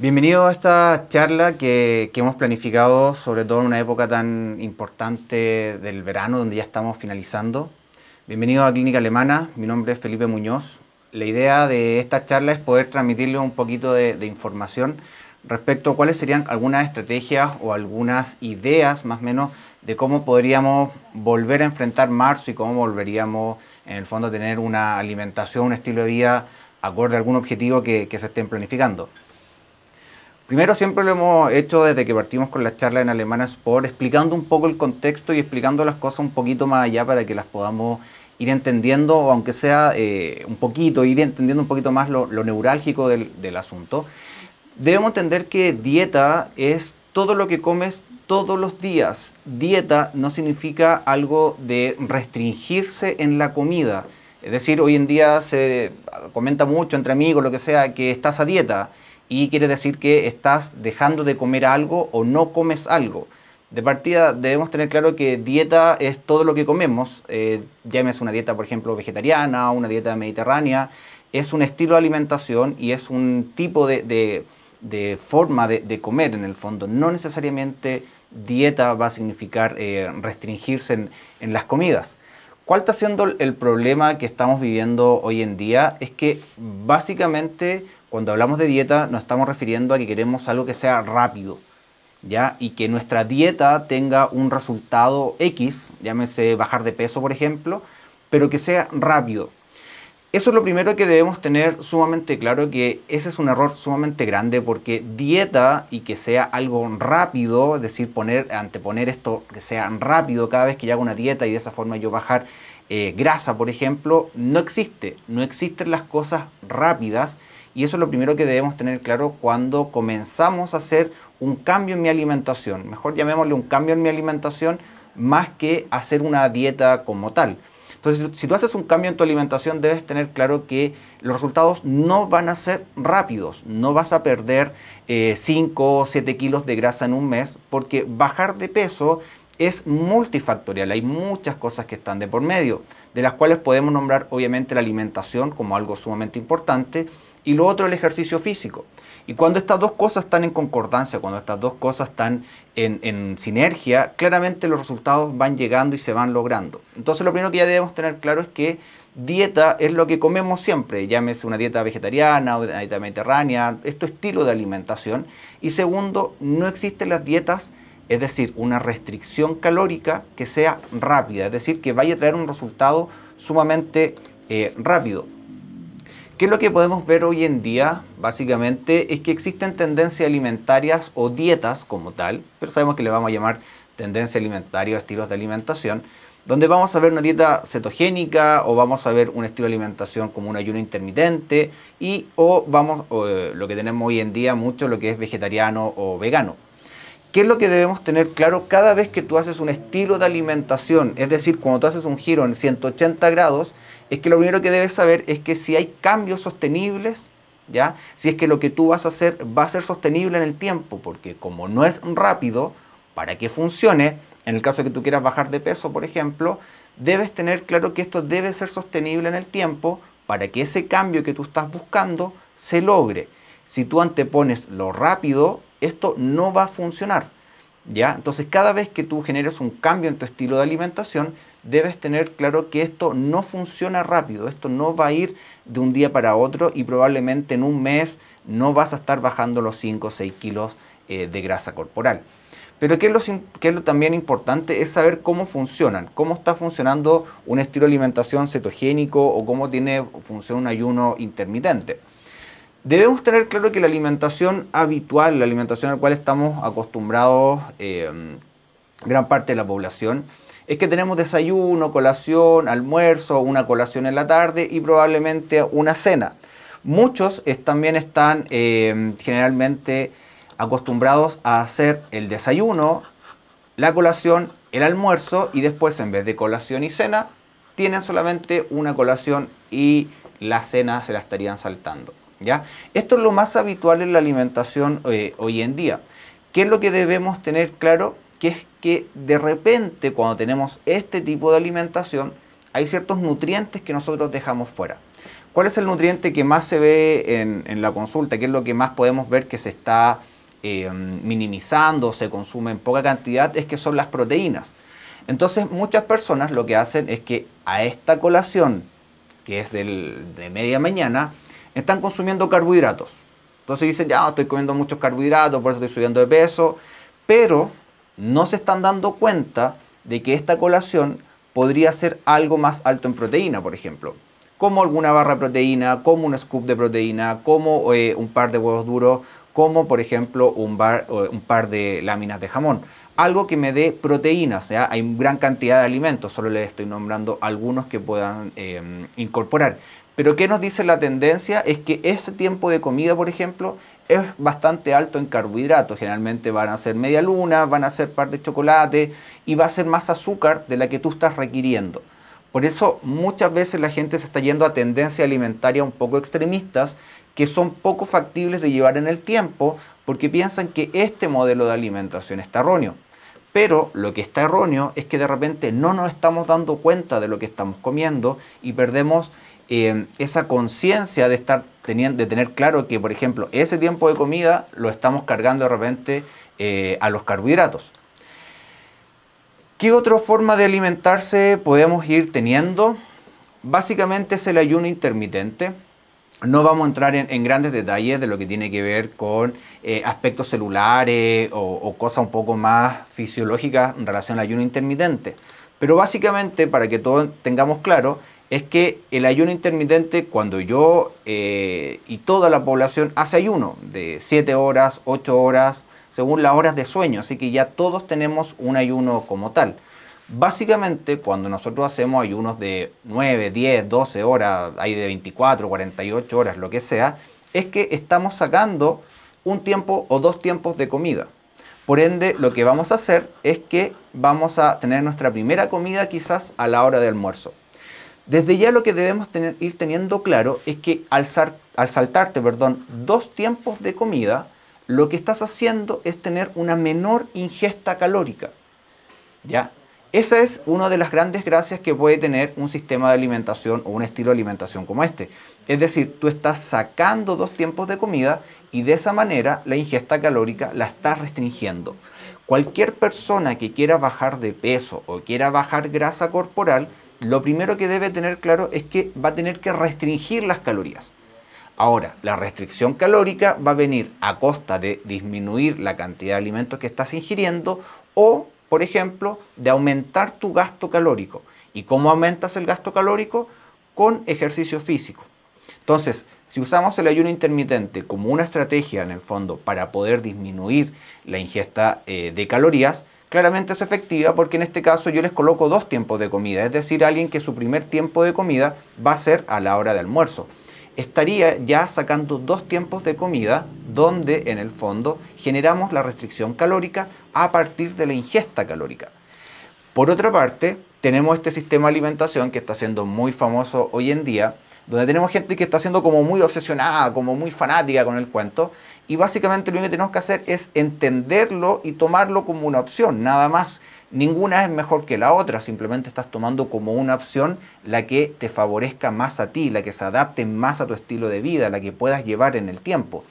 Bienvenido a esta charla que hemos planificado, sobre todo en una época tan importante del verano, donde ya estamos finalizando. Bienvenido a Clínica Alemana, mi nombre es Felipe Muñoz. La idea de esta charla es poder transmitirle un poquito de información respecto a cuáles serían algunas estrategias o algunas ideas, más o menos, de cómo podríamos volver a enfrentar marzo y cómo volveríamos, en el fondo, a tener una alimentación, un estilo de vida acorde a algún objetivo que se estén planificando. Primero, siempre lo hemos hecho desde que partimos con las charlas en Alemana Sport, explicando un poco el contexto y explicando las cosas un poquito más allá para que las podamos ir entendiendo, o aunque sea un poquito, ir entendiendo un poquito más lo neurálgico del asunto. Debemos entender que dieta es todo lo que comes todos los días. Dieta no significa algo de restringirse en la comida. Es decir, hoy en día se comenta mucho entre amigos, lo que sea, que estás a dieta. Y quiere decir que estás dejando de comer algo o no comes algo. De partida debemos tener claro que dieta es todo lo que comemos. Llámese una dieta, por ejemplo, vegetariana, una dieta mediterránea. Es un estilo de alimentación y es un tipo de forma de comer en el fondo. No necesariamente dieta va a significar restringirse en las comidas. ¿Cuál está siendo el problema que estamos viviendo hoy en día? Es que básicamente cuando hablamos de dieta nos estamos refiriendo a que queremos algo que sea rápido, ¿ya? Y que nuestra dieta tenga un resultado X, llámese bajar de peso por ejemplo, pero que sea rápido. Eso es lo primero que debemos tener sumamente claro, que ese es un error sumamente grande, porque dieta y que sea algo rápido, es decir, anteponer esto que sea rápido cada vez que yo hago una dieta y de esa forma yo bajar grasa, por ejemplo, no existe. No existen las cosas rápidas y eso es lo primero que debemos tener claro cuando comenzamos a hacer un cambio en mi alimentación. Mejor llamémosle un cambio en mi alimentación más que hacer una dieta como tal. Entonces, si tú haces un cambio en tu alimentación, debes tener claro que los resultados no van a ser rápidos. No vas a perder 5 o 7 kilos de grasa en un mes, porque bajar de peso es multifactorial. Hay muchas cosas que están de por medio, de las cuales podemos nombrar obviamente la alimentación como algo sumamente importante, y lo otro el ejercicio físico. Y cuando estas dos cosas están en concordancia, cuando estas dos cosas están en sinergia, claramente los resultados van llegando y se van logrando. Entonces lo primero que ya debemos tener claro es que dieta es lo que comemos siempre, llámese una dieta vegetariana, una dieta mediterránea, esto es estilo de alimentación. Y segundo, no existen las dietas, es decir, una restricción calórica que sea rápida, es decir, que vaya a traer un resultado sumamente rápido. ¿Qué es lo que podemos ver hoy en día? Básicamente es que existen tendencias alimentarias o dietas como tal, pero sabemos que le vamos a llamar tendencia alimentaria o estilos de alimentación, donde vamos a ver una dieta cetogénica o vamos a ver un estilo de alimentación como un ayuno intermitente o lo que tenemos hoy en día mucho, lo que es vegetariano o vegano. ¿Qué es lo que debemos tener claro cada vez que tú haces un estilo de alimentación? Es decir, cuando tú haces un giro en 180 grados, es que lo primero que debes saber es que si hay cambios sostenibles, ¿ya? Si es que lo que tú vas a hacer va a ser sostenible en el tiempo, porque como no es rápido, para que funcione, en el caso de que tú quieras bajar de peso, por ejemplo, debes tener claro que esto debe ser sostenible en el tiempo para que ese cambio que tú estás buscando se logre. Si tú antepones lo rápido, esto no va a funcionar, ¿ya? Entonces, cada vez que tú generes un cambio en tu estilo de alimentación, debes tener claro que esto no funciona rápido, esto no va a ir de un día para otro y probablemente en un mes no vas a estar bajando los 5 o 6 kilos de grasa corporal. Pero ¿qué es lo también importante? Es saber cómo funcionan, cómo está funcionando un estilo de alimentación cetogénico o cómo funciona un ayuno intermitente. Debemos tener claro que la alimentación habitual, la alimentación a la cual estamos acostumbrados gran parte de la población, es que tenemos desayuno, colación, almuerzo, una colación en la tarde y probablemente una cena. Muchos también están generalmente acostumbrados a hacer el desayuno, la colación, el almuerzo y después en vez de colación y cena, tienen solamente una colación y la cena se la estarían saltando, ¿ya? Esto es lo más habitual en la alimentación hoy en día. ¿Qué es lo que debemos tener claro? Que es que de repente cuando tenemos este tipo de alimentación hay ciertos nutrientes que nosotros dejamos fuera. ¿Cuál es el nutriente que más se ve en la consulta? ¿Qué es lo que más podemos ver que se está minimizando, se consume en poca cantidad? Es que son las proteínas. Entonces muchas personas lo que hacen es que a esta colación, que es de media mañana, están consumiendo carbohidratos. Entonces dicen, ya estoy comiendo muchos carbohidratos, por eso estoy subiendo de peso, pero no se están dando cuenta de que esta colación podría ser algo más alto en proteína, por ejemplo, como alguna barra de proteína, como un scoop de proteína, como un par de huevos duros, como por ejemplo un par de láminas de jamón. Algo que me dé proteínas, ¿ya? Hay gran cantidad de alimentos, solo les estoy nombrando algunos que puedan incorporar. Pero ¿qué nos dice la tendencia? Es que ese tiempo de comida, por ejemplo, es bastante alto en carbohidratos. Generalmente van a ser media luna, van a ser par de chocolate y va a ser más azúcar de la que tú estás requiriendo. Por eso muchas veces la gente se está yendo a tendencias alimentarias un poco extremistas que son poco factibles de llevar en el tiempo porque piensan que este modelo de alimentación está erróneo. Pero lo que está erróneo es que de repente no nos estamos dando cuenta de lo que estamos comiendo y perdemos esa conciencia de tener claro que, por ejemplo, ese tiempo de comida lo estamos cargando de repente a los carbohidratos. ¿Qué otra forma de alimentarse podemos ir teniendo? Básicamente es el ayuno intermitente. No vamos a entrar en grandes detalles de lo que tiene que ver con aspectos celulares o cosas un poco más fisiológicas en relación al ayuno intermitente. Pero básicamente, para que todos tengamos claro, es que el ayuno intermitente, cuando yo y toda la población hace ayuno de 7 horas, 8 horas, según las horas de sueño, así que ya todos tenemos un ayuno como tal. Básicamente, cuando nosotros hacemos ayunos de 9, 10, 12 horas, hay de 24, 48 horas, lo que sea, es que estamos sacando un tiempo o 2 tiempos de comida. Por ende, lo que vamos a hacer es que vamos a tener nuestra primera comida quizás a la hora de almuerzo. Desde ya lo que debemos ir teniendo claro es que al saltarte 2 tiempos de comida, lo que estás haciendo es tener una menor ingesta calórica. ¿Ya? Esa es una de las grandes gracias que puede tener un sistema de alimentación o un estilo de alimentación como este. Es decir, tú estás sacando 2 tiempos de comida y de esa manera la ingesta calórica la estás restringiendo. Cualquier persona que quiera bajar de peso o quiera bajar grasa corporal, lo primero que debe tener claro es que va a tener que restringir las calorías. Ahora, la restricción calórica va a venir a costa de disminuir la cantidad de alimentos que estás ingiriendo o, por ejemplo, de aumentar tu gasto calórico. ¿Y cómo aumentas el gasto calórico? Con ejercicio físico. Entonces, si usamos el ayuno intermitente como una estrategia en el fondo para poder disminuir la ingesta de calorías, claramente es efectiva porque en este caso yo les coloco 2 tiempos de comida, es decir, alguien que su primer tiempo de comida va a ser a la hora de almuerzo. Estaría ya sacando 2 tiempos de comida donde en el fondo generamos la restricción calórica a partir de la ingesta calórica. Por otra parte, tenemos este sistema de alimentación que está siendo muy famoso hoy en día, donde tenemos gente que está siendo como muy obsesionada, como muy fanática con el cuento, y básicamente lo único que tenemos que hacer es entenderlo y tomarlo como una opción, nada más. Ninguna es mejor que la otra, simplemente estás tomando como una opción la que te favorezca más a ti, la que se adapte más a tu estilo de vida, la que puedas llevar en el tiempo.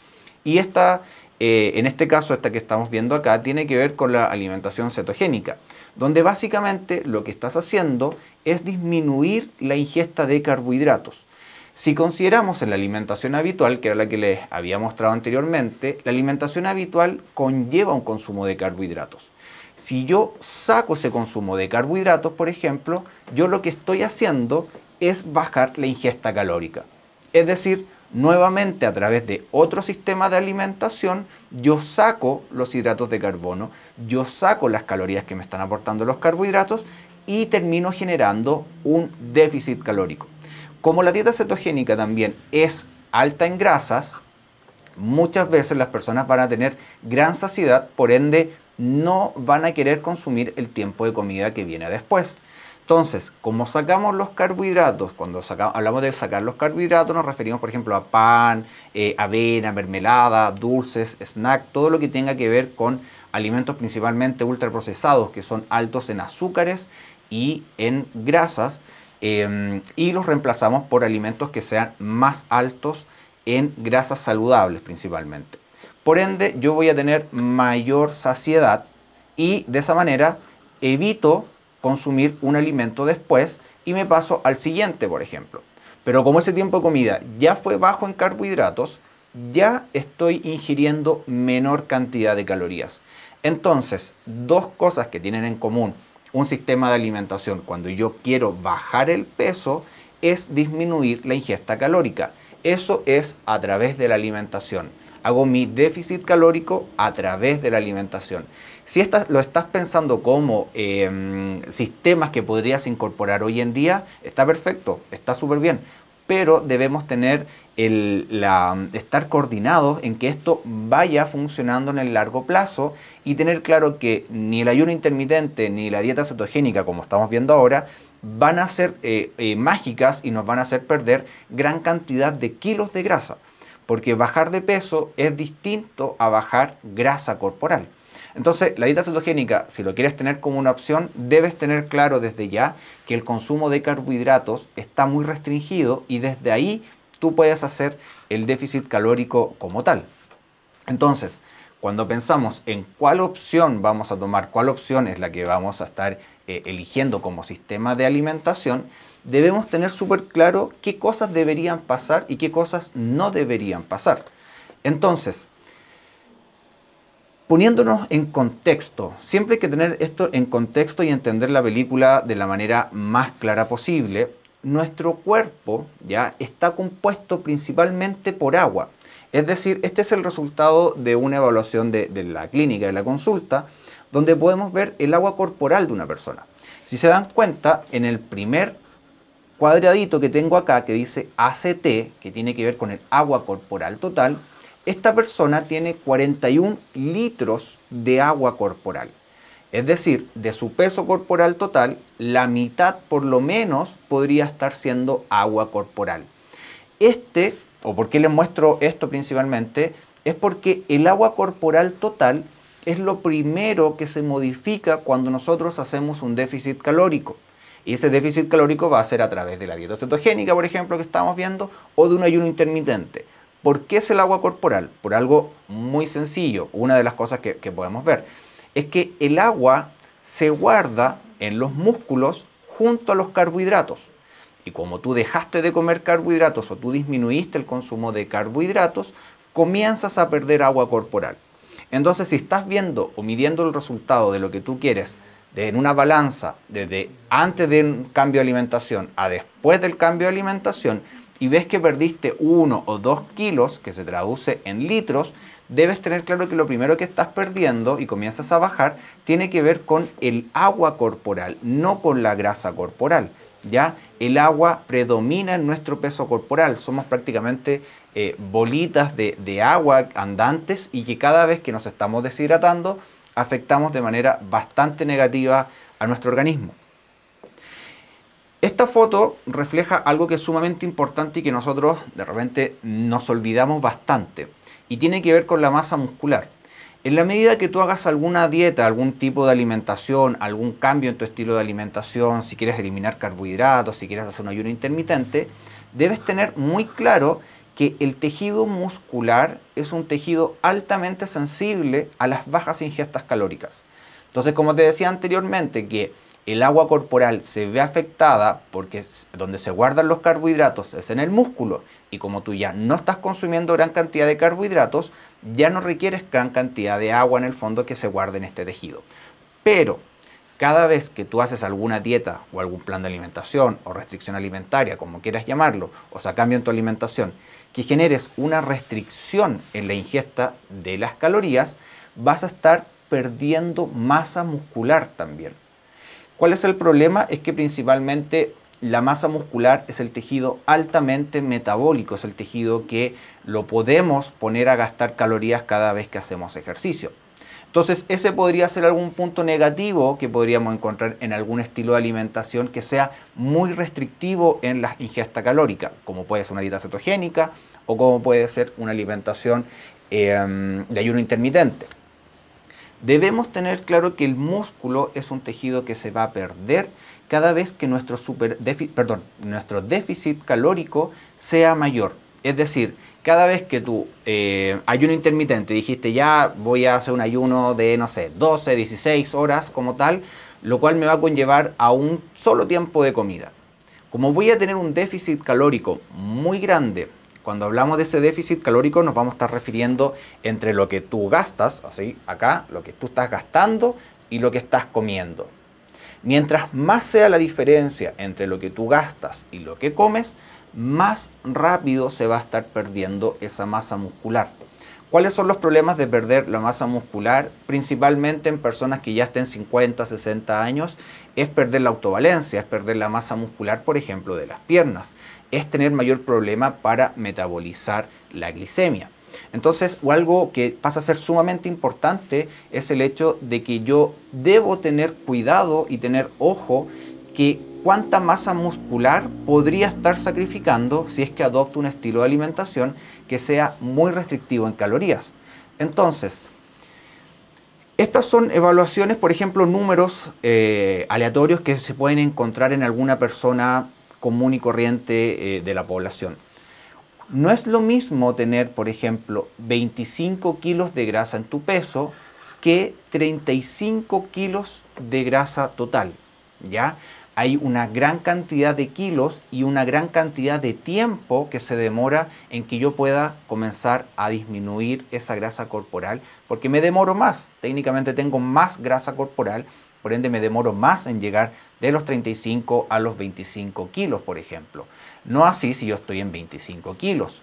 Y esta, en este caso, esta que estamos viendo acá, tiene que ver con la alimentación cetogénica, donde básicamente lo que estás haciendo es disminuir la ingesta de carbohidratos. Si consideramos en la alimentación habitual, que era la que les había mostrado anteriormente, la alimentación habitual conlleva un consumo de carbohidratos. Si yo saco ese consumo de carbohidratos, por ejemplo, yo lo que estoy haciendo es bajar la ingesta calórica. Es decir, nuevamente a través de otro sistema de alimentación, yo saco los hidratos de carbono, yo saco las calorías que me están aportando los carbohidratos y termino generando un déficit calórico. Como la dieta cetogénica también es alta en grasas, muchas veces las personas van a tener gran saciedad, por ende no van a querer consumir el tiempo de comida que viene después. Entonces, como sacamos los carbohidratos, cuando hablamos de sacar los carbohidratos nos referimos por ejemplo a pan, avena, mermelada, dulces, snack, todo lo que tenga que ver con alimentos principalmente ultraprocesados que son altos en azúcares y en grasas. y los reemplazamos por alimentos que sean más altos en grasas saludables principalmente. Por ende, yo voy a tener mayor saciedad y de esa manera evito consumir un alimento después y me paso al siguiente, por ejemplo. Pero como ese tiempo de comida ya fue bajo en carbohidratos, ya estoy ingiriendo menor cantidad de calorías. Entonces, dos cosas que tienen en común un sistema de alimentación cuando yo quiero bajar el peso es disminuir la ingesta calórica. Eso es a través de la alimentación. Hago mi déficit calórico a través de la alimentación. Si lo estás pensando como sistemas que podrías incorporar hoy en día, está perfecto, está súper bien. Pero debemos tener estar coordinados en que esto vaya funcionando en el largo plazo y tener claro que ni el ayuno intermitente ni la dieta cetogénica, como estamos viendo ahora, van a ser mágicas y nos van a hacer perder gran cantidad de kilos de grasa. Porque bajar de peso es distinto a bajar grasa corporal. Entonces, la dieta cetogénica, si lo quieres tener como una opción, debes tener claro desde ya que el consumo de carbohidratos está muy restringido y desde ahí tú puedes hacer el déficit calórico como tal. Entonces, cuando pensamos en cuál opción vamos a tomar, cuál opción es la que vamos a estar eligiendo como sistema de alimentación, debemos tener súper claro qué cosas deberían pasar y qué cosas no deberían pasar. Entonces, poniéndonos en contexto, siempre hay que tener esto en contexto y entender la película de la manera más clara posible. Nuestro cuerpo ya está compuesto principalmente por agua. Es decir, este es el resultado de una evaluación de la clínica, de la consulta, donde podemos ver el agua corporal de una persona. Si se dan cuenta, en el primer cuadradito que tengo acá, que dice ACT, que tiene que ver con el agua corporal total, esta persona tiene 41 litros de agua corporal. Es decir, de su peso corporal total, la mitad por lo menos podría estar siendo agua corporal. O por qué les muestro esto principalmente, es porque el agua corporal total es lo primero que se modifica cuando nosotros hacemos un déficit calórico. Y ese déficit calórico va a ser a través de la dieta cetogénica, por ejemplo, que estamos viendo, o de un ayuno intermitente. ¿Por qué es el agua corporal? Por algo muy sencillo. Una de las cosas que podemos ver es que el agua se guarda en los músculos junto a los carbohidratos. Y como tú dejaste de comer carbohidratos o tú disminuiste el consumo de carbohidratos, comienzas a perder agua corporal. Entonces, si estás viendo o midiendo el resultado de lo que tú quieres en una balanza desde antes del cambio de alimentación a después del cambio de alimentación y ves que perdiste 1 o 2 kilos, que se traduce en litros, debes tener claro que lo primero que estás perdiendo y comienzas a bajar tiene que ver con el agua corporal, no con la grasa corporal. ¿Ya? El agua predomina en nuestro peso corporal, somos prácticamente bolitas de agua andantes y que cada vez que nos estamos deshidratando afectamos de manera bastante negativa a nuestro organismo. Esta foto refleja algo que es sumamente importante y que nosotros de repente nos olvidamos bastante y tiene que ver con la masa muscular. En la medida que tú hagas alguna dieta, algún tipo de alimentación, algún cambio en tu estilo de alimentación, si quieres eliminar carbohidratos, si quieres hacer un ayuno intermitente, debes tener muy claro que el tejido muscular es un tejido altamente sensible a las bajas ingestas calóricas. Entonces, como te decía anteriormente, que el agua corporal se ve afectada porque donde se guardan los carbohidratos es en el músculo y como tú ya no estás consumiendo gran cantidad de carbohidratos, ya no requieres gran cantidad de agua en el fondo que se guarde en este tejido. Pero cada vez que tú haces alguna dieta o algún plan de alimentación o restricción alimentaria, como quieras llamarlo, o sea, cambio en tu alimentación, que generes una restricción en la ingesta de las calorías, vas a estar perdiendo masa muscular también. ¿Cuál es el problema? Es que principalmente la masa muscular es el tejido altamente metabólico, es el tejido que lo podemos poner a gastar calorías cada vez que hacemos ejercicio. Entonces, ese podría ser algún punto negativo que podríamos encontrar en algún estilo de alimentación que sea muy restrictivo en la ingesta calórica, como puede ser una dieta cetogénica o como puede ser una alimentación de ayuno intermitente. Debemos tener claro que el músculo es un tejido que se va a perder cada vez que nuestro déficit calórico sea mayor. Es decir, cada vez que tú ayuno intermitente, dijiste ya voy a hacer un ayuno de, no sé, 12, 16 horas como tal, lo cual me va a conllevar a un solo tiempo de comida. Como voy a tener un déficit calórico muy grande, cuando hablamos de ese déficit calórico nos vamos a estar refiriendo entre lo que tú gastas, así acá, lo que tú estás gastando y lo que estás comiendo. Mientras más sea la diferencia entre lo que tú gastas y lo que comes, más rápido se va a estar perdiendo esa masa muscular. ¿Cuáles son los problemas de perder la masa muscular? Principalmente en personas que ya estén 50, 60 años, es perder la autovalencia, es perder la masa muscular, por ejemplo, de las piernas, es tener mayor problema para metabolizar la glicemia. Entonces, algo que pasa a ser sumamente importante es el hecho de que yo debo tener cuidado y tener ojo que cuánta masa muscular podría estar sacrificando si es que adopto un estilo de alimentación que sea muy restrictivo en calorías. Entonces, estas son evaluaciones, por ejemplo, números aleatorios que se pueden encontrar en alguna persona común y corriente de la población. No es lo mismo tener, por ejemplo, 25 kilos de grasa en tu peso que 35 kilos de grasa total, ¿ya? Hay una gran cantidad de kilos y una gran cantidad de tiempo que se demora en que yo pueda comenzar a disminuir esa grasa corporal, porque me demoro más, técnicamente tengo más grasa corporal, por ende me demoro más en llegar de los 35 a los 25 kilos, por ejemplo. No así si yo estoy en 25 kilos.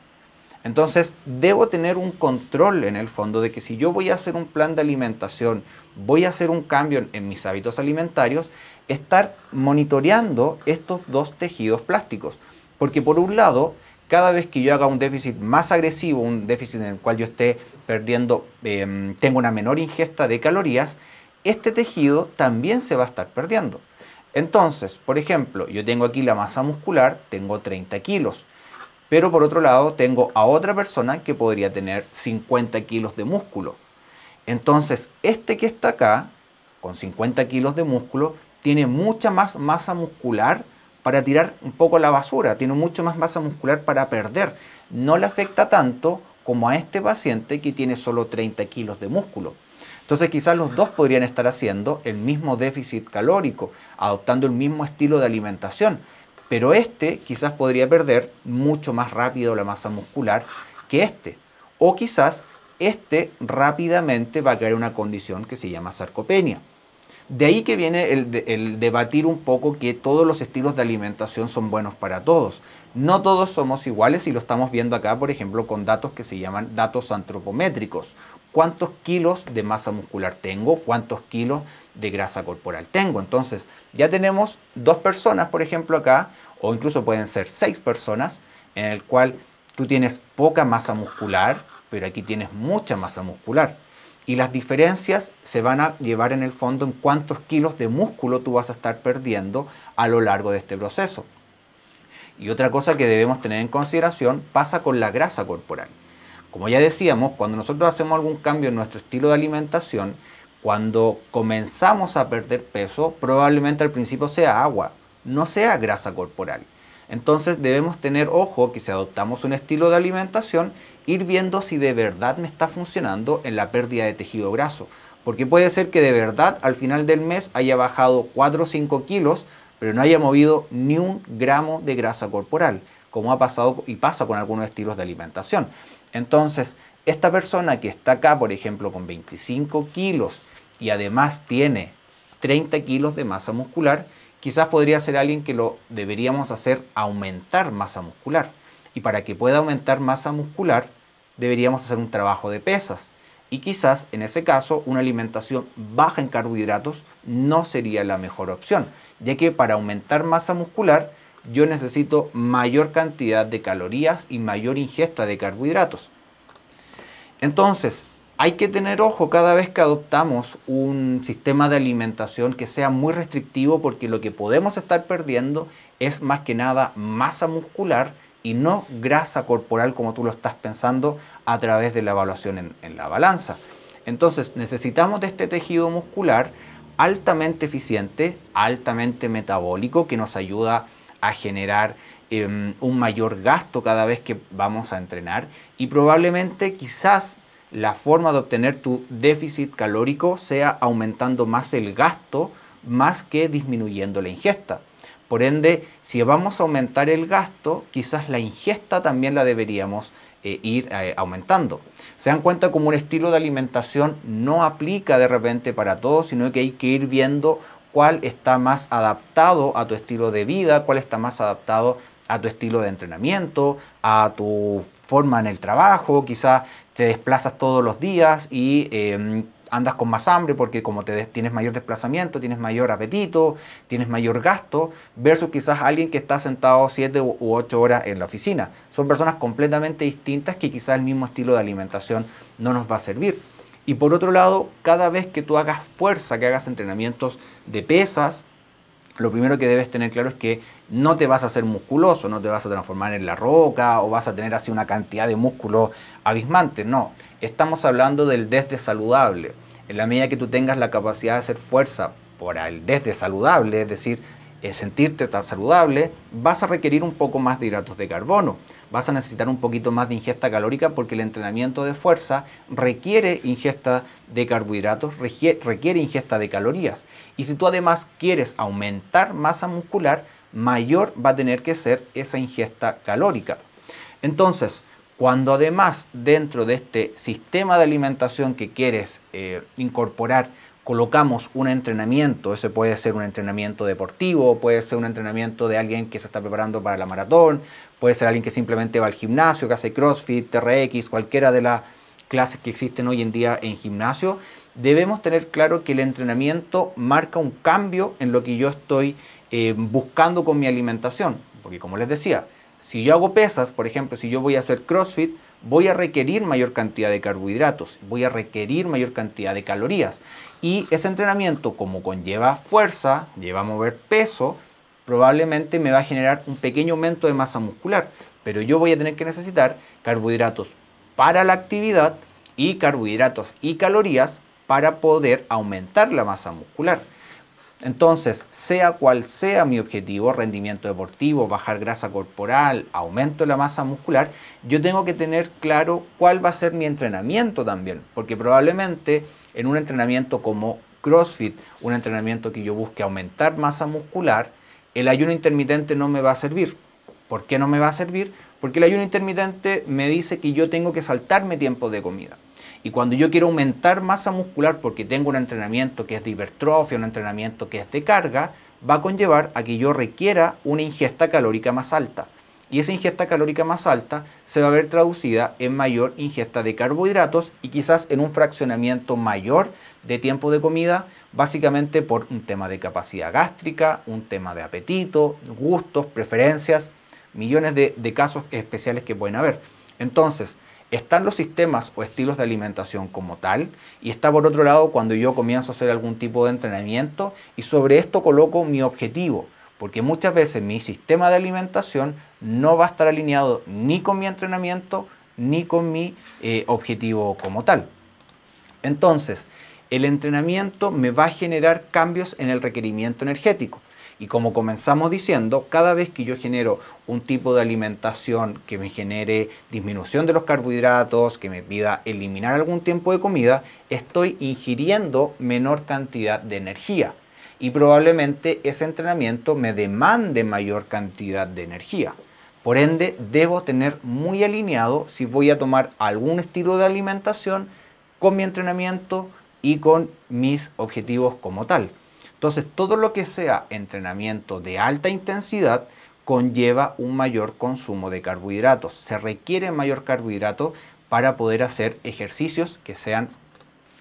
Entonces, debo tener un control en el fondo de que si yo voy a hacer un plan de alimentación, voy a hacer un cambio en mis hábitos alimentarios, estar monitoreando estos dos tejidos plásticos. Porque por un lado, cada vez que yo haga un déficit más agresivo, un déficit en el cual yo esté perdiendo, tengo una menor ingesta de calorías, este tejido también se va a estar perdiendo. Entonces, por ejemplo, yo tengo aquí la masa muscular, tengo 30 kilos. Pero por otro lado tengo a otra persona que podría tener 50 kilos de músculo. Entonces este que está acá, con 50 kilos de músculo, tiene mucha más masa muscular para tirar un poco a la basura, tiene mucho más masa muscular para perder. No le afecta tanto como a este paciente que tiene solo 30 kilos de músculo. Entonces quizás los dos podrían estar haciendo el mismo déficit calórico, adoptando el mismo estilo de alimentación. Pero este quizás podría perder mucho más rápido la masa muscular que este. O quizás este rápidamente va a caer en una condición que se llama sarcopenia. De ahí que viene el debatir un poco que todos los estilos de alimentación son buenos para todos. No todos somos iguales y lo estamos viendo acá, por ejemplo, con datos que se llaman datos antropométricos. ¿Cuántos kilos de masa muscular tengo? ¿Cuántos kilos de grasa corporal tengo? Entonces, ya tenemos 2 personas, por ejemplo, acá, o incluso pueden ser 6 personas, en el cual tú tienes poca masa muscular, pero aquí tienes mucha masa muscular. Y las diferencias se van a llevar en el fondo en cuántos kilos de músculo tú vas a estar perdiendo a lo largo de este proceso. Y otra cosa que debemos tener en consideración pasa con la grasa corporal. Como ya decíamos, cuando nosotros hacemos algún cambio en nuestro estilo de alimentación, cuando comenzamos a perder peso, probablemente al principio sea agua, no sea grasa corporal. Entonces debemos tener ojo que si adoptamos un estilo de alimentación, ir viendo si de verdad me está funcionando en la pérdida de tejido graso. Porque puede ser que de verdad al final del mes haya bajado 4 o 5 kilos, pero no haya movido ni un gramo de grasa corporal, como ha pasado y pasa con algunos estilos de alimentación. Entonces, esta persona que está acá, por ejemplo, con 25 kilos y además tiene 30 kilos de masa muscular, quizás podría ser alguien que lo deberíamos hacer aumentar masa muscular. Y para que pueda aumentar masa muscular, deberíamos hacer un trabajo de pesas. Y quizás, en ese caso, una alimentación baja en carbohidratos no sería la mejor opción, ya que para aumentar masa muscular, yo necesito mayor cantidad de calorías y mayor ingesta de carbohidratos. Entonces, hay que tener ojo cada vez que adoptamos un sistema de alimentación que sea muy restrictivo, porque lo que podemos estar perdiendo es más que nada masa muscular y no grasa corporal como tú lo estás pensando a través de la evaluación en la balanza. Entonces necesitamos de este tejido muscular altamente eficiente, altamente metabólico, que nos ayuda a generar un mayor gasto cada vez que vamos a entrenar, y probablemente quizás la forma de obtener tu déficit calórico sea aumentando más el gasto más que disminuyendo la ingesta. Por ende, si vamos a aumentar el gasto, quizás la ingesta también la deberíamos ir aumentando. Se dan cuenta como un estilo de alimentación no aplica de repente para todos, sino que hay que ir viendo cuál está más adaptado a tu estilo de vida, cuál está más adaptado a tu estilo de entrenamiento, a tu forma en el trabajo. Quizás te desplazas todos los días y andas con más hambre porque como tienes mayor desplazamiento, tienes mayor apetito, tienes mayor gasto, versus quizás alguien que está sentado 7 u 8 horas en la oficina. Son personas completamente distintas que quizás el mismo estilo de alimentación no nos va a servir. Y por otro lado, cada vez que tú hagas fuerza, que hagas entrenamientos de pesas, lo primero que debes tener claro es que no te vas a hacer musculoso, no te vas a transformar en La Roca o vas a tener así una cantidad de músculo abismante. No, estamos hablando del desde saludable. En la medida que tú tengas la capacidad de hacer fuerza por el desde saludable, es decir, sentirte tan saludable, vas a requerir un poco más de hidratos de carbono. Vas a necesitar un poquito más de ingesta calórica porque el entrenamiento de fuerza requiere ingesta de carbohidratos, requiere ingesta de calorías. Y si tú además quieres aumentar masa muscular, mayor va a tener que ser esa ingesta calórica. Entonces, cuando además dentro de este sistema de alimentación que quieres incorporar, colocamos un entrenamiento, ese puede ser un entrenamiento deportivo, puede ser un entrenamiento de alguien que se está preparando para la maratón, puede ser alguien que simplemente va al gimnasio, que hace CrossFit, TRX, cualquiera de las clases que existen hoy en día en gimnasio. Debemos tener claro que el entrenamiento marca un cambio en lo que yo estoy buscando con mi alimentación. Porque como les decía, si yo hago pesas, por ejemplo, si yo voy a hacer CrossFit, voy a requerir mayor cantidad de carbohidratos, voy a requerir mayor cantidad de calorías. Y ese entrenamiento, como conlleva fuerza, lleva a mover peso, probablemente me va a generar un pequeño aumento de masa muscular. Pero yo voy a tener que necesitar carbohidratos para la actividad y carbohidratos y calorías para poder aumentar la masa muscular. Entonces, sea cual sea mi objetivo, rendimiento deportivo, bajar grasa corporal, aumento de la masa muscular, yo tengo que tener claro cuál va a ser mi entrenamiento también, porque probablemente en un entrenamiento como CrossFit, un entrenamiento que yo busque aumentar masa muscular, el ayuno intermitente no me va a servir. ¿Por qué no me va a servir? Porque el ayuno intermitente me dice que yo tengo que saltarme tiempo de comida. Y cuando yo quiero aumentar masa muscular porque tengo un entrenamiento que es de hipertrofia, un entrenamiento que es de carga, va a conllevar a que yo requiera una ingesta calórica más alta. Y esa ingesta calórica más alta se va a ver traducida en mayor ingesta de carbohidratos y quizás en un fraccionamiento mayor de tiempo de comida, básicamente por un tema de capacidad gástrica, un tema de apetito, gustos, preferencias, millones de casos especiales que pueden haber. Entonces, están los sistemas o estilos de alimentación como tal, y está por otro lado cuando yo comienzo a hacer algún tipo de entrenamiento y sobre esto coloco mi objetivo, porque muchas veces mi sistema de alimentación no va a estar alineado ni con mi entrenamiento ni con mi objetivo como tal. Entonces, el entrenamiento me va a generar cambios en el requerimiento energético. Y como comenzamos diciendo, cada vez que yo genero un tipo de alimentación que me genere disminución de los carbohidratos, que me pida eliminar algún tiempo de comida, estoy ingiriendo menor cantidad de energía. Y probablemente ese entrenamiento me demande mayor cantidad de energía. Por ende, debo tener muy alineado si voy a tomar algún estilo de alimentación con mi entrenamiento y con mis objetivos como tal. Entonces, todo lo que sea entrenamiento de alta intensidad conlleva un mayor consumo de carbohidratos. Se requiere mayor carbohidrato para poder hacer ejercicios que sean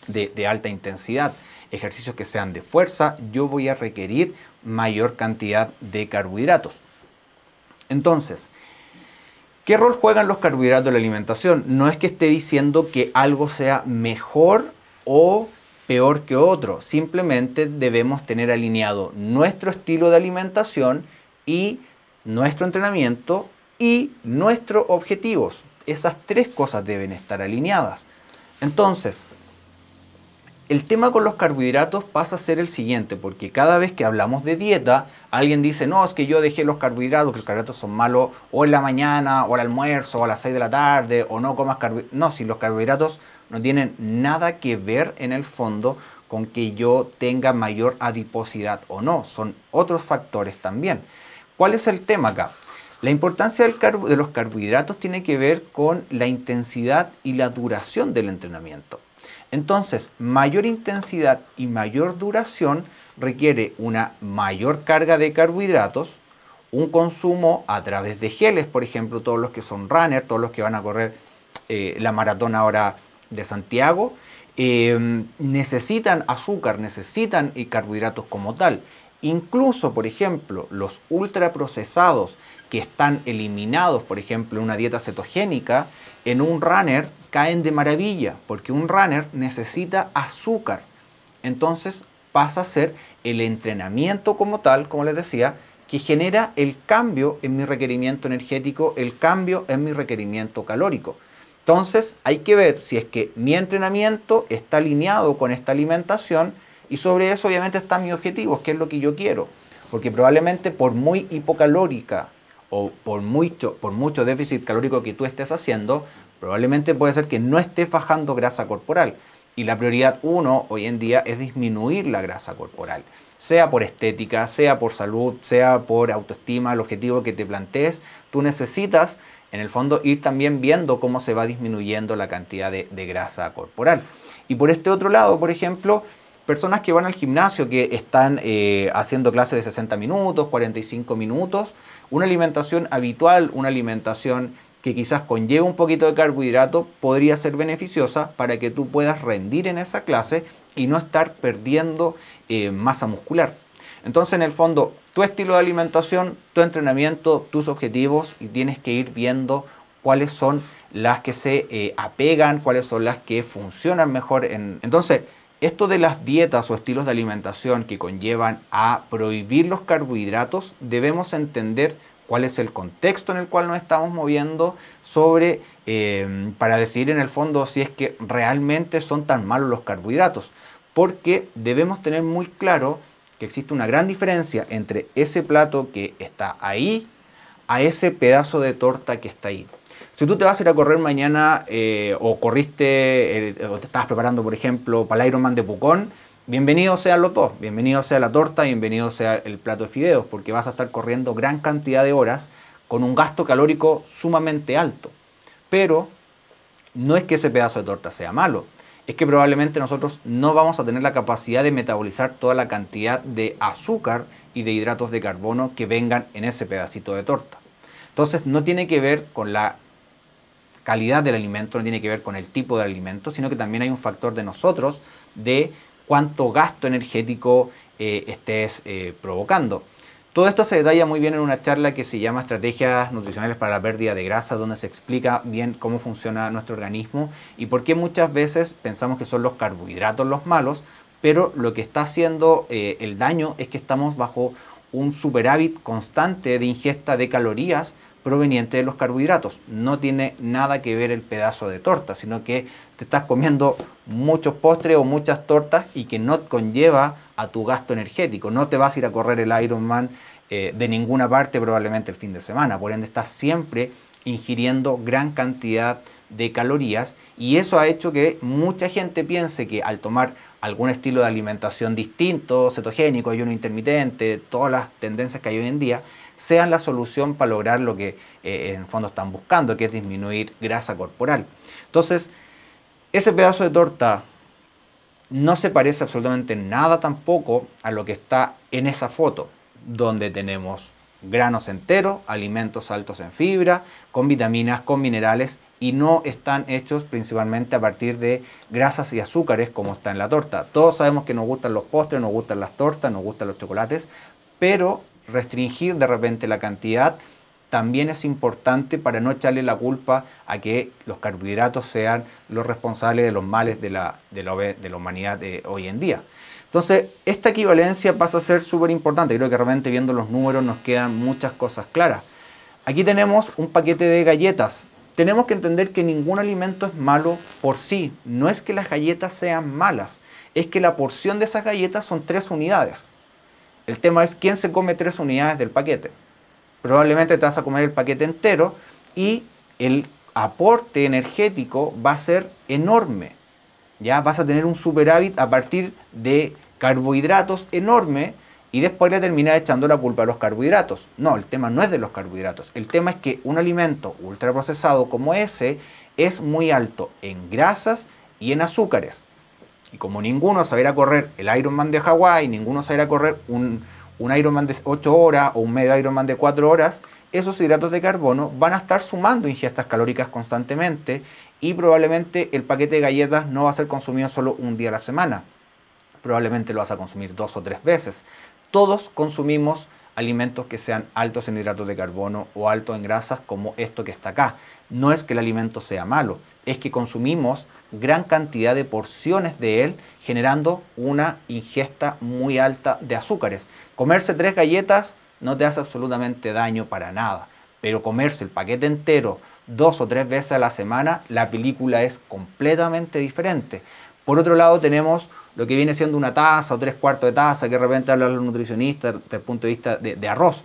de alta intensidad, ejercicios que sean de fuerza. Yo voy a requerir mayor cantidad de carbohidratos. Entonces, ¿qué rol juegan los carbohidratos en la alimentación? No es que esté diciendo que algo sea mejor o peor que otro, simplemente debemos tener alineado nuestro estilo de alimentación y nuestro entrenamiento y nuestros objetivos. Esas tres cosas deben estar alineadas. Entonces, el tema con los carbohidratos pasa a ser el siguiente, porque cada vez que hablamos de dieta, alguien dice, no, es que yo dejé los carbohidratos, que los carbohidratos son malos o en la mañana, o al almuerzo, o a las 6 de la tarde, o no comas carbohidratos. No, si los carbohidratos no tienen nada que ver en el fondo con que yo tenga mayor adiposidad o no, son otros factores también. ¿Cuál es el tema acá? La importancia de los carbohidratos tiene que ver con la intensidad y la duración del entrenamiento. Entonces, mayor intensidad y mayor duración requiere una mayor carga de carbohidratos, un consumo a través de geles, por ejemplo, todos los que son runner, todos los que van a correr la maratón ahora de Santiago, necesitan azúcar, necesitan carbohidratos como tal. Incluso, por ejemplo, los ultraprocesados que están eliminados, por ejemplo, en una dieta cetogénica, en un runner caen de maravilla, porque un runner necesita azúcar. Entonces pasa a ser el entrenamiento como tal, como les decía, que genera el cambio en mi requerimiento energético, el cambio en mi requerimiento calórico. Entonces hay que ver si es que mi entrenamiento está alineado con esta alimentación y sobre eso obviamente están mis objetivos, qué es lo que yo quiero. Porque probablemente por muy hipocalórica o por mucho déficit calórico que tú estés haciendo, probablemente puede ser que no estés bajando grasa corporal. Y la prioridad 1 hoy en día es disminuir la grasa corporal. Sea por estética, sea por salud, sea por autoestima, el objetivo que te plantees, tú necesitas en el fondo ir también viendo cómo se va disminuyendo la cantidad de grasa corporal. Y por este otro lado, por ejemplo, personas que van al gimnasio, que están haciendo clases de 60 minutos, 45 minutos, una alimentación habitual, una alimentación que quizás conlleva un poquito de carbohidrato, podría ser beneficiosa para que tú puedas rendir en esa clase y no estar perdiendo masa muscular. Entonces, en el fondo, tu estilo de alimentación, tu entrenamiento, tus objetivos, y tienes que ir viendo cuáles son las que se apegan, cuáles son las que funcionan mejor. Entonces, esto de las dietas o estilos de alimentación que conllevan a prohibir los carbohidratos, debemos entender cuál es el contexto en el cual nos estamos moviendo para decidir en el fondo si es que realmente son tan malos los carbohidratos. Porque debemos tener muy claro que existe una gran diferencia entre ese plato que está ahí a ese pedazo de torta que está ahí. Si tú te vas a ir a correr mañana o corriste o te estabas preparando, por ejemplo, para el Ironman de Pucón, bienvenidos sean los dos. Bienvenido sea la torta, bienvenido sea el plato de fideos, porque vas a estar corriendo gran cantidad de horas con un gasto calórico sumamente alto. Pero no es que ese pedazo de torta sea malo, es que probablemente nosotros no vamos a tener la capacidad de metabolizar toda la cantidad de azúcar y de hidratos de carbono que vengan en ese pedacito de torta. Entonces no tiene que ver con la calidad del alimento, no tiene que ver con el tipo de alimento, sino que también hay un factor de nosotros de cuánto gasto energético estés provocando. Todo esto se detalla muy bien en una charla que se llama Estrategias Nutricionales para la Pérdida de Grasa, donde se explica bien cómo funciona nuestro organismo y por qué muchas veces pensamos que son los carbohidratos los malos, pero lo que está haciendo el daño es que estamos bajo un superávit constante de ingesta de calorías proveniente de los carbohidratos. No tiene nada que ver el pedazo de torta, sino que te estás comiendo muchos postres o muchas tortas y que no conlleva a tu gasto energético. No te vas a ir a correr el Ironman de ninguna parte probablemente el fin de semana. Por ende, estás siempre ingiriendo gran cantidad de calorías y eso ha hecho que mucha gente piense que al tomar algún estilo de alimentación distinto, cetogénico, ayuno intermitente, todas las tendencias que hay hoy en día, sean la solución para lograr lo que en el fondo están buscando, que es disminuir grasa corporal. Entonces, ese pedazo de torta no se parece absolutamente nada tampoco a lo que está en esa foto, donde tenemos granos enteros, alimentos altos en fibra, con vitaminas, con minerales, y no están hechos principalmente a partir de grasas y azúcares como está en la torta. Todos sabemos que nos gustan los postres, nos gustan las tortas, nos gustan los chocolates, pero restringir de repente la cantidad también es importante para no echarle la culpa a que los carbohidratos sean los responsables de los males de la humanidad hoy en día. Entonces, esta equivalencia pasa a ser súper importante. Creo que realmente viendo los números nos quedan muchas cosas claras. Aquí tenemos un paquete de galletas. Tenemos que entender que ningún alimento es malo por sí. No es que las galletas sean malas, es que la porción de esas galletas son 3 unidades. El tema es quién se come 3 unidades del paquete. Probablemente te vas a comer el paquete entero y el aporte energético va a ser enorme. Ya vas a tener un superávit a partir de carbohidratos enorme y después le terminas echando la culpa a los carbohidratos. No, el tema no es de los carbohidratos. El tema es que un alimento ultraprocesado como ese es muy alto en grasas y en azúcares. Y como ninguno se va a ir a correr el Ironman de Hawái, ninguno se va a ir a correr un Ironman de 8 horas o un medio Ironman de 4 horas, esos hidratos de carbono van a estar sumando ingestas calóricas constantemente y probablemente el paquete de galletas no va a ser consumido solo un día a la semana. Probablemente lo vas a consumir 2 o 3 veces. Todos consumimos alimentos que sean altos en hidratos de carbono o altos en grasas como esto que está acá. No es que el alimento sea malo, es que consumimos gran cantidad de porciones de él generando una ingesta muy alta de azúcares. Comerse 3 galletas no te hace absolutamente daño para nada, pero comerse el paquete entero 2 o 3 veces a la semana, la película es completamente diferente. Por otro lado tenemos lo que viene siendo una taza o 3/4 de taza, que de repente hablan los nutricionistas desde el punto de vista de arroz.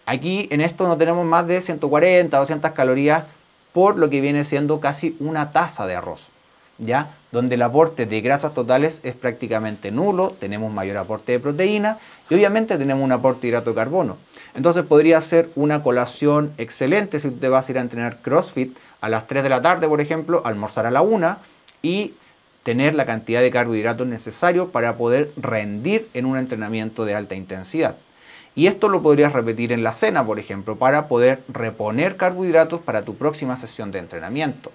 Aquí en esto no tenemos más de 140 o 200 calorías por lo que viene siendo casi una taza de arroz, ¿ya? Donde el aporte de grasas totales es prácticamente nulo, tenemos mayor aporte de proteína y obviamente tenemos un aporte de hidrato de carbono. Entonces podría ser una colación excelente si te vas a ir a entrenar CrossFit a las 3 de la tarde, por ejemplo, almorzar a la 1 y tener la cantidad de carbohidratos necesario para poder rendir en un entrenamiento de alta intensidad. Y esto lo podrías repetir en la cena, por ejemplo, para poder reponer carbohidratos para tu próxima sesión de entrenamiento.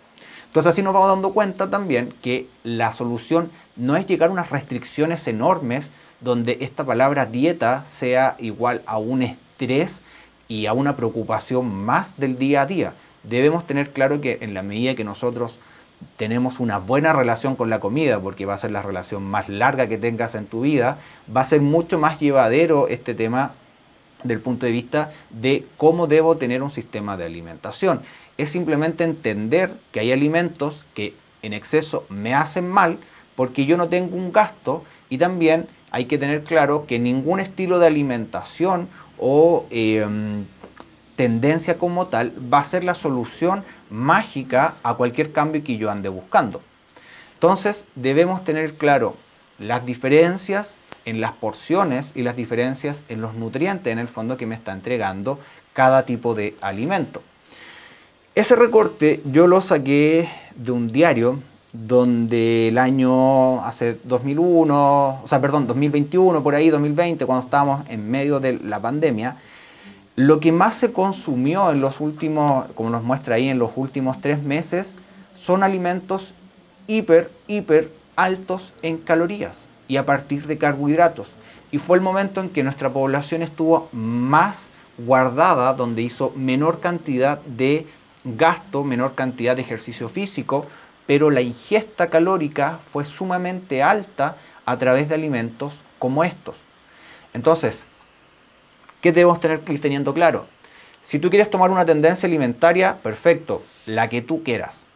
Entonces así nos vamos dando cuenta también que la solución no es llegar a unas restricciones enormes donde esta palabra dieta sea igual a un estrés y a una preocupación más del día a día. Debemos tener claro que en la medida que nosotros tenemos una buena relación con la comida, porque va a ser la relación más larga que tengas en tu vida, va a ser mucho más llevadero este tema del punto de vista de cómo debo tener un sistema de alimentación. Es simplemente entender que hay alimentos que en exceso me hacen mal porque yo no tengo un gasto y también hay que tener claro que ningún estilo de alimentación o tendencia como tal va a ser la solución mágica a cualquier cambio que yo ande buscando. Entonces debemos tener claro las diferencias en las porciones y las diferencias en los nutrientes en el fondo que me está entregando cada tipo de alimento. Ese recorte yo lo saqué de un diario donde el año hace 2021, por ahí 2020, cuando estábamos en medio de la pandemia, lo que más se consumió en los últimos, como nos muestra ahí, en los últimos 3 meses, son alimentos hiper altos en calorías y a partir de carbohidratos. Y fue el momento en que nuestra población estuvo más guardada, donde hizo menor cantidad de gasto, menor cantidad de ejercicio físico, pero la ingesta calórica fue sumamente alta a través de alimentos como estos. Entonces, ¿qué debemos tener que ir teniendo claro? Si tú quieres tomar una tendencia alimentaria, perfecto, la que tú quieras.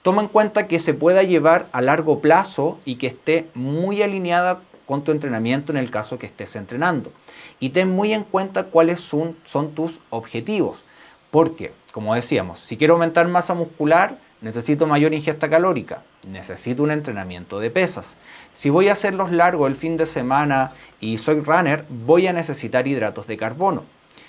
Toma en cuenta que se pueda llevar a largo plazo y que esté muy alineada con tu entrenamiento en el caso que estés entrenando. Y ten muy en cuenta cuáles son tus objetivos. Porque, como decíamos, si quiero aumentar masa muscular, necesito mayor ingesta calórica, necesito un entrenamiento de pesas. Si voy a hacerlos largos el fin de semana y soy runner, voy a necesitar hidratos de carbono.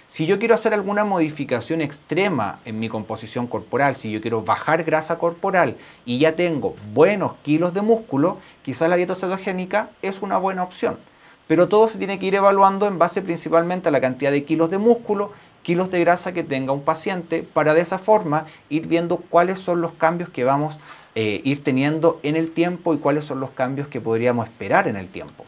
Si yo quiero hacer alguna modificación extrema en mi composición corporal, si yo quiero bajar grasa corporal y ya tengo buenos kilos de músculo, quizás la dieta cetogénica es una buena opción. Pero todo se tiene que ir evaluando en base principalmente a la cantidad de kilos de músculo, kilos de grasa que tenga un paciente, para de esa forma ir viendo cuáles son los cambios que vamos a ir teniendo en el tiempo y cuáles son los cambios que podríamos esperar en el tiempo.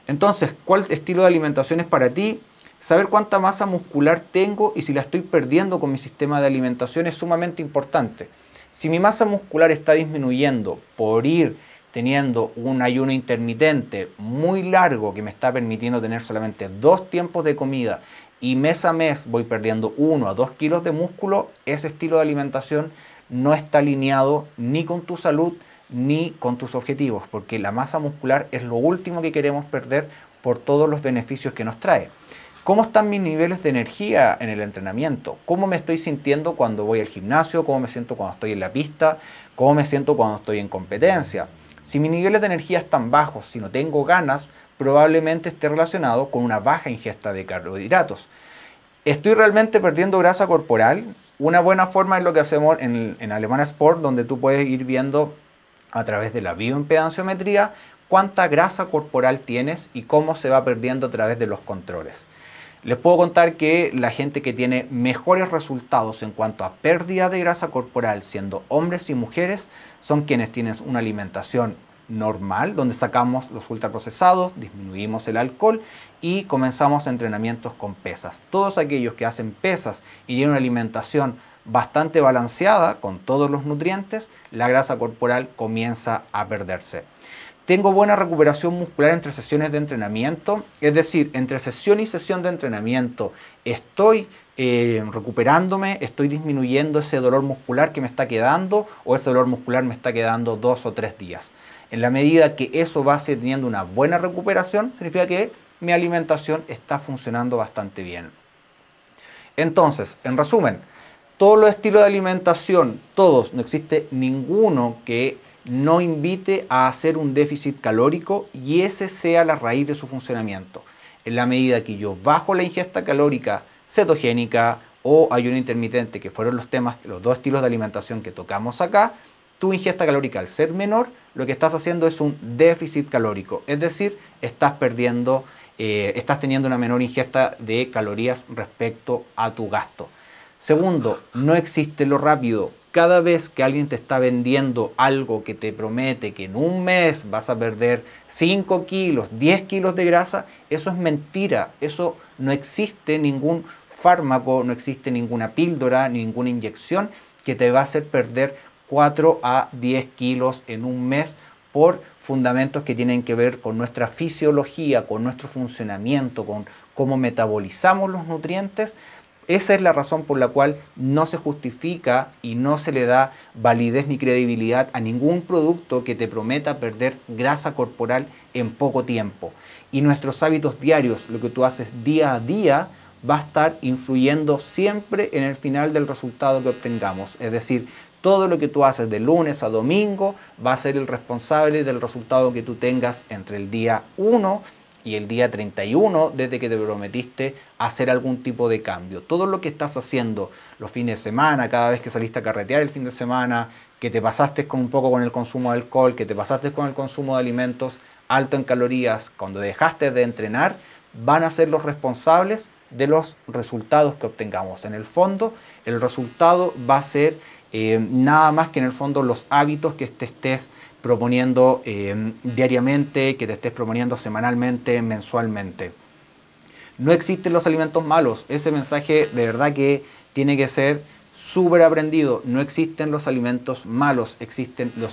Entonces, ¿cuál estilo de alimentación es para ti? Saber cuánta masa muscular tengo y si la estoy perdiendo con mi sistema de alimentación es sumamente importante. Si mi masa muscular está disminuyendo por ir teniendo un ayuno intermitente muy largo que me está permitiendo tener solamente 2 tiempos de comida y mes a mes voy perdiendo 1 a 2 kilos de músculo, ese estilo de alimentación no está alineado ni con tu salud ni con tus objetivos, porque la masa muscular es lo último que queremos perder por todos los beneficios que nos trae. ¿Cómo están mis niveles de energía en el entrenamiento? ¿Cómo me estoy sintiendo cuando voy al gimnasio? ¿Cómo me siento cuando estoy en la pista? ¿Cómo me siento cuando estoy en competencia? Si mis niveles de energía están bajos, si no tengo ganas, probablemente esté relacionado con una baja ingesta de carbohidratos. ¿Estoy realmente perdiendo grasa corporal? Una buena forma es lo que hacemos en Alemana Sport, donde tú puedes ir viendo a través de la bioimpedanciometría cuánta grasa corporal tienes y cómo se va perdiendo a través de los controles. Les puedo contar que la gente que tiene mejores resultados en cuanto a pérdida de grasa corporal, siendo hombres y mujeres, son quienes tienen una alimentación normal, donde sacamos los ultraprocesados, disminuimos el alcohol y comenzamos entrenamientos con pesas. Todos aquellos que hacen pesas y tienen una alimentación bastante balanceada con todos los nutrientes, la grasa corporal comienza a perderse. Tengo buena recuperación muscular entre sesiones de entrenamiento, es decir, entre sesión y sesión de entrenamiento estoy recuperándome, estoy disminuyendo ese dolor muscular que me está quedando, o ese dolor muscular me está quedando 2 o 3 días. En la medida que eso va teniendo una buena recuperación, significa que mi alimentación está funcionando bastante bien. Entonces, en resumen, todos los estilos de alimentación, todos, no existe ninguno que no invite a hacer un déficit calórico y ese sea la raíz de su funcionamiento. En la medida que yo bajo la ingesta calórica cetogénica o ayuno intermitente, que fueron los dos estilos de alimentación que tocamos acá, tu ingesta calórica al ser menor, lo que estás haciendo es un déficit calórico, es decir, estás teniendo una menor ingesta de calorías respecto a tu gasto. Segundo, no existe lo rápido. Cada vez que alguien te está vendiendo algo que te promete que en un mes vas a perder 5 kilos, 10 kilos de grasa, eso es mentira. Eso no existe ningún fármaco, no existe ninguna píldora, ninguna inyección que te va a hacer perder 4 a 10 kilos en un mes por fundamentos que tienen que ver con nuestra fisiología, con nuestro funcionamiento, con cómo metabolizamos los nutrientes. Esa es la razón por la cual no se justifica y no se le da validez ni credibilidad a ningún producto que te prometa perder grasa corporal en poco tiempo. Y nuestros hábitos diarios, lo que tú haces día a día, va a estar influyendo siempre en el final del resultado que obtengamos. Es decir, todo lo que tú haces de lunes a domingo va a ser el responsable del resultado que tú tengas entre el día 1 y el día 31 desde que te prometiste hacer algún tipo de cambio. Todo lo que estás haciendo los fines de semana, cada vez que saliste a carretear el fin de semana, que te pasaste un poco con el consumo de alcohol, que te pasaste con el consumo de alimentos alto en calorías, cuando dejaste de entrenar, van a ser los responsables de los resultados que obtengamos. En el fondo, el resultado va a ser nada más que en el fondo los hábitos que te estés proponiendo diariamente, que te estés proponiendo semanalmente, mensualmente. No existen los alimentos malos. Ese mensaje de verdad que tiene que ser súper aprendido. No existen los alimentos malos, existen la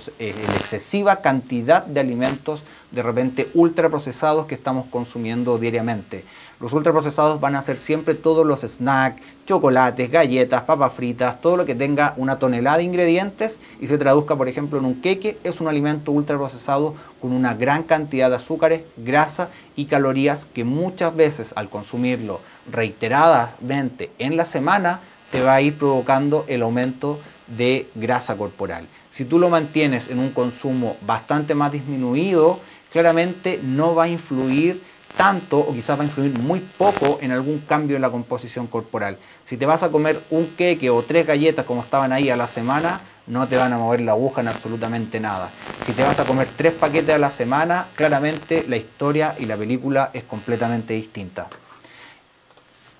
excesiva cantidad de alimentos de repente ultraprocesados que estamos consumiendo diariamente. Los ultraprocesados van a ser siempre todos los snacks, chocolates, galletas, papas fritas, todo lo que tenga una tonelada de ingredientes y se traduzca, por ejemplo, en un queque, es un alimento ultraprocesado con una gran cantidad de azúcares, grasa y calorías que muchas veces al consumirlo reiteradamente en la semana te va a ir provocando el aumento de grasa corporal. Si tú lo mantienes en un consumo bastante más disminuido, claramente no va a influir tanto o quizás va a influir muy poco en algún cambio en la composición corporal. Si te vas a comer un queque o 3 galletas como estaban ahí a la semana, no te van a mover la aguja en absolutamente nada. Si te vas a comer 3 paquetes a la semana, claramente la historia y la película es completamente distinta.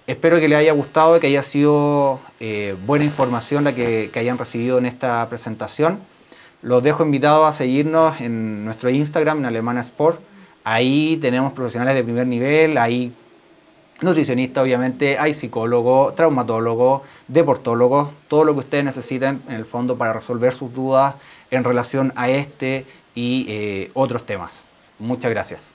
Espero que les haya gustado y que haya sido buena información la que hayan recibido en esta presentación. Los dejo invitados a seguirnos en nuestro Instagram, en Alemana Sport. Ahí tenemos profesionales de primer nivel, hay nutricionistas obviamente, hay psicólogos, traumatólogos, deportólogos, todo lo que ustedes necesiten en el fondo para resolver sus dudas en relación a este y otros temas. Muchas gracias.